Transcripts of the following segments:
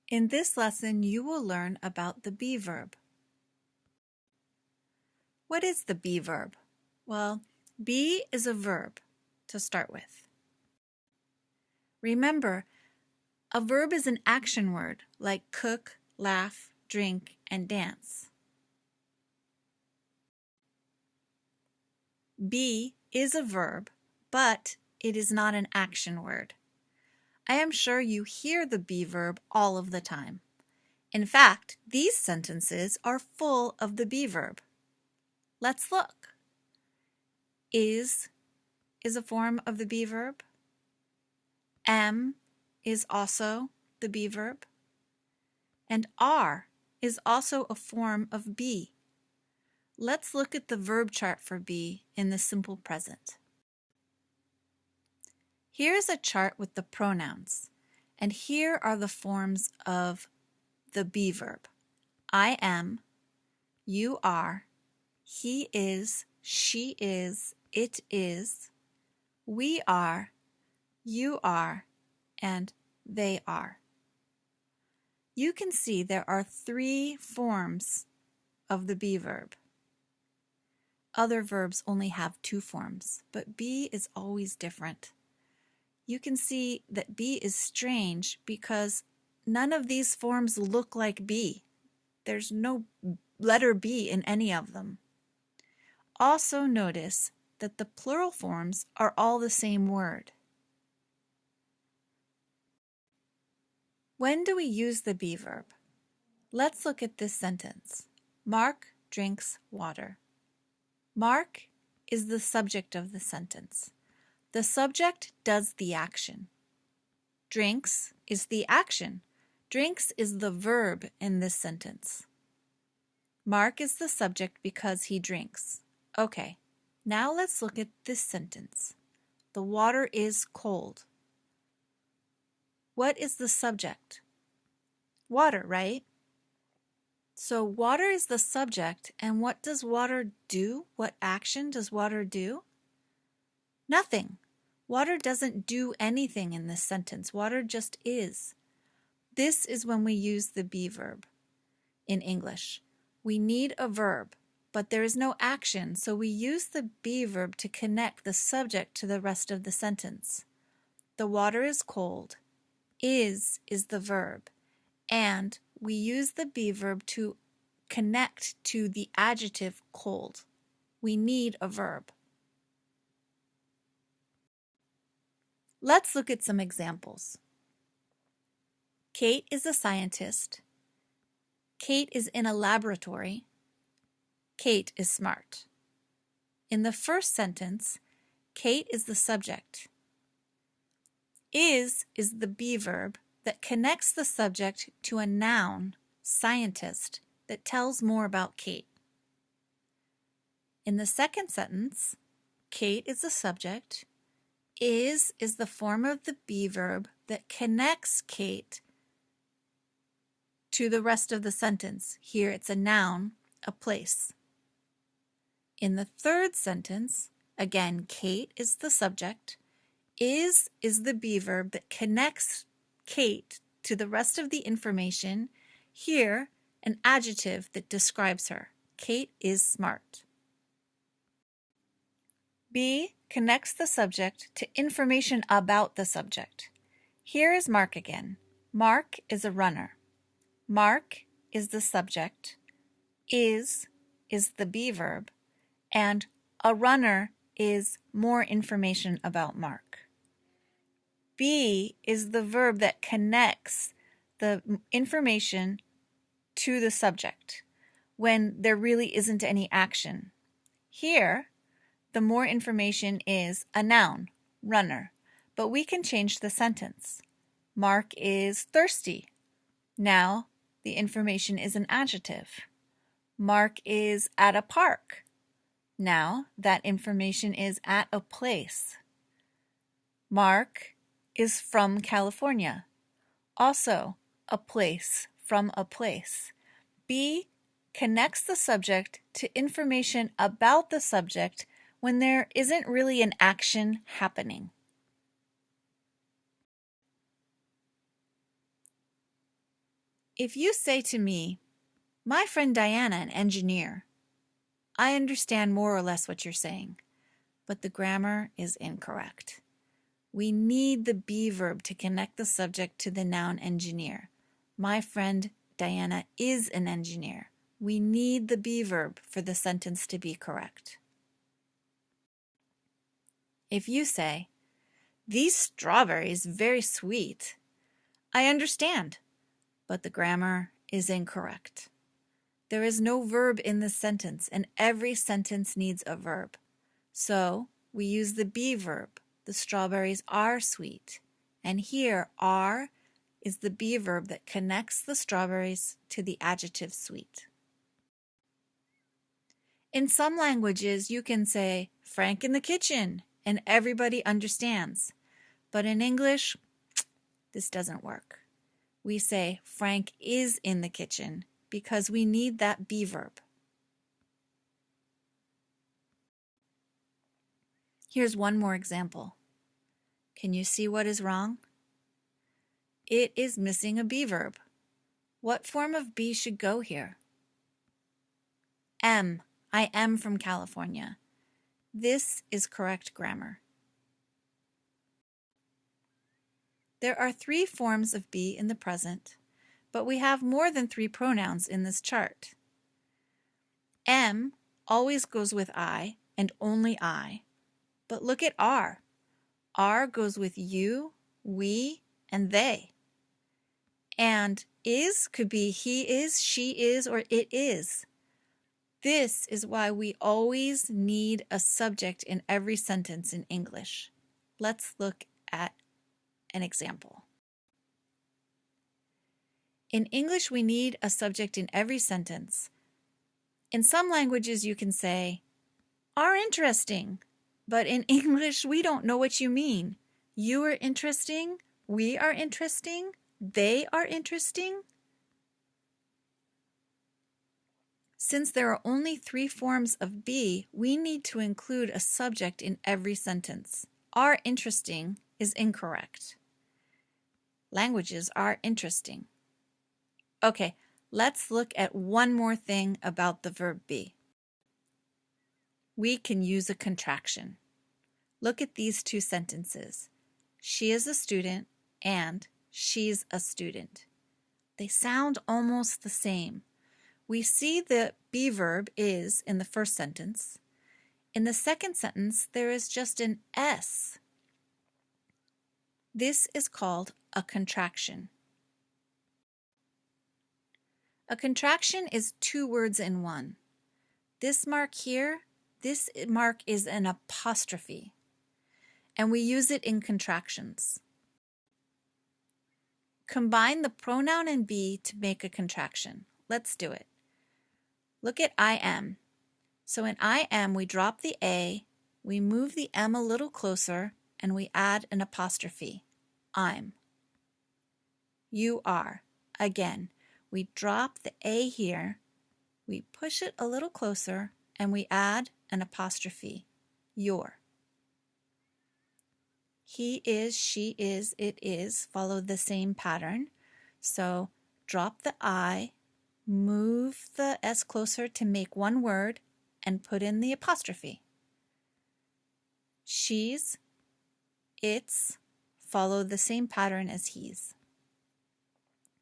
In this lesson, you will learn about the be verb. What is the be verb? Well, be is a verb to start with. Remember, a verb is an action word like cook, laugh, drink, and dance. Be is a verb, but it is not an action word. I am sure you hear the be verb all of the time. In fact, these sentences are full of the be verb. Let's look. Is a form of the be verb. Am is also the be verb. And are is also a form of be. Let's look at the verb chart for be in the simple present. Here is a chart with the pronouns, and here are the forms of the be verb. I am, you are, he is, she is, it is, we are, you are, and they are. You can see there are 3 forms of the be verb. Other verbs only have 2 forms, but be is always different. You can see that be is strange because none of these forms look like be. There's no letter B in any of them. Also notice that the plural forms are all the same word. When do we use the be verb? Let's look at this sentence. Mark drinks water. Mark is the subject of the sentence. The subject does the action. Drinks is the action. Drinks is the verb in this sentence. Mark is the subject because he drinks. Okay, now let's look at this sentence. The water is cold. What is the subject? Water, right? So water is the subject, and what does water do? What action does water do? Nothing. Water doesn't do anything in this sentence. Water just is. This is when we use the be verb in English. We need a verb, but there is no action, so we use the be verb to connect the subject to the rest of the sentence. The water is cold. Is the verb, and we use the be verb to connect to the adjective cold. We need a verb. Let's look at some examples. Kate is a scientist. Kate is in a laboratory. Kate is smart. In the first sentence, Kate is the subject. Is the be verb that connects the subject to a noun, scientist, that tells more about Kate. In the second sentence, Kate is the subject. Is the form of the be verb that connects Kate to the rest of the sentence. Here it's a noun, a place. In the third sentence, again, Kate is the subject. Is the be verb that connects Kate to the rest of the information. Here, an adjective that describes her. Kate is smart. Be connects the subject to information about the subject. Here is Mark again. Mark is a runner. Mark is the subject. Is the be verb. And a runner is more information about Mark. Be is the verb that connects the information to the subject when there really isn't any action. Here, the more information is a noun, runner, but we can change the sentence. Mark is thirsty. Now, the information is an adjective. Mark is at a park. Now, that information is at a place. Mark is from California. Also, a place, from a place. Be connects the subject to information about the subject when there isn't really an action happening. If you say to me, "My friend Diana, an engineer," I understand more or less what you're saying, but the grammar is incorrect. We need the be verb to connect the subject to the noun engineer. My friend Diana is an engineer. We need the be verb for the sentence to be correct. If you say, "These strawberries very sweet," I understand, but the grammar is incorrect. There is no verb in this sentence, and every sentence needs a verb. So we use the be verb. The strawberries are sweet. And here, are is the be verb that connects the strawberries to the adjective sweet. In some languages, you can say, "Frank in the kitchen," and everybody understands. But in English, this doesn't work. We say, "Frank is in the kitchen," because we need that be verb. Here's one more example. Can you see what is wrong? It is missing a be verb. What form of be should go here? Am. I am from California. This is correct grammar. There are 3 forms of be in the present, but we have more than 3 pronouns in this chart. Am always goes with I and only I, but look at are. Are goes with you, we, and they. And is could be he is, she is, or it is. This is why we always need a subject in every sentence in English. Let's look at an example. In English, we need a subject in every sentence. In some languages, you can say, "are interesting," but in English, we don't know what you mean. You are interesting, we are interesting, they are interesting. Since there are only 3 forms of be, we need to include a subject in every sentence. Are interesting is incorrect. Languages are interesting. Okay, let's look at one more thing about the verb be. We can use a contraction. Look at these 2 sentences. She is a student and she's a student. They sound almost the same. We see the be verb is in the first sentence. In the second sentence, there is just an S. This is called a contraction. A contraction is 2 words in one. This mark here, this mark is an apostrophe, and we use it in contractions. Combine the pronoun and be to make a contraction. Let's do it. Look at I am. So in I am, we drop the A, we move the M a little closer, and we add an apostrophe. I'm. You are. Again, we drop the A here, we push it a little closer, and we add an apostrophe. Your. He is, she is, it is follow the same pattern. So drop the I, move the S closer to make one word, and put in the apostrophe. She's, its follow the same pattern as he's.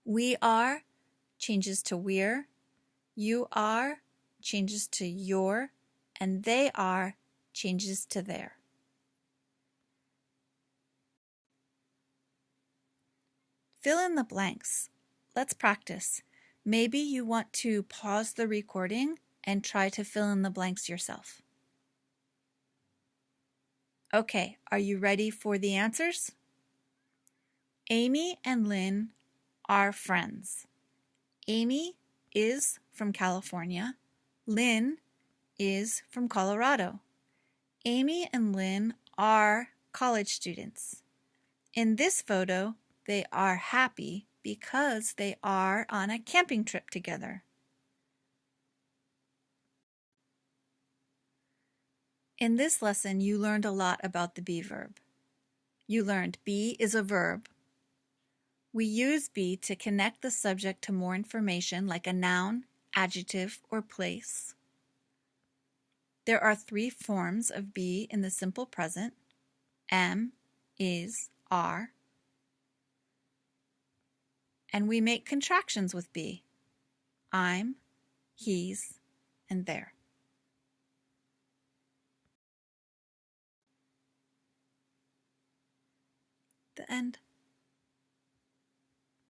We are changes to we're, you are changes to your, and they are changes to their. Fill in the blanks. Let's practice. Maybe you want to pause the recording and try to fill in the blanks yourself. Okay, are you ready for the answers? Amy and Lynn are friends. Amy is from California. Lynn is from Colorado. Amy and Lynn are college students. In this photo, they are happy because they are on a camping trip together. In this lesson, you learned a lot about the be verb. You learned be is a verb. We use be to connect the subject to more information like a noun, adjective, or place. There are 3 forms of be in the simple present: am, is, are. And we make contractions with be: I'm, he's, and there. The end.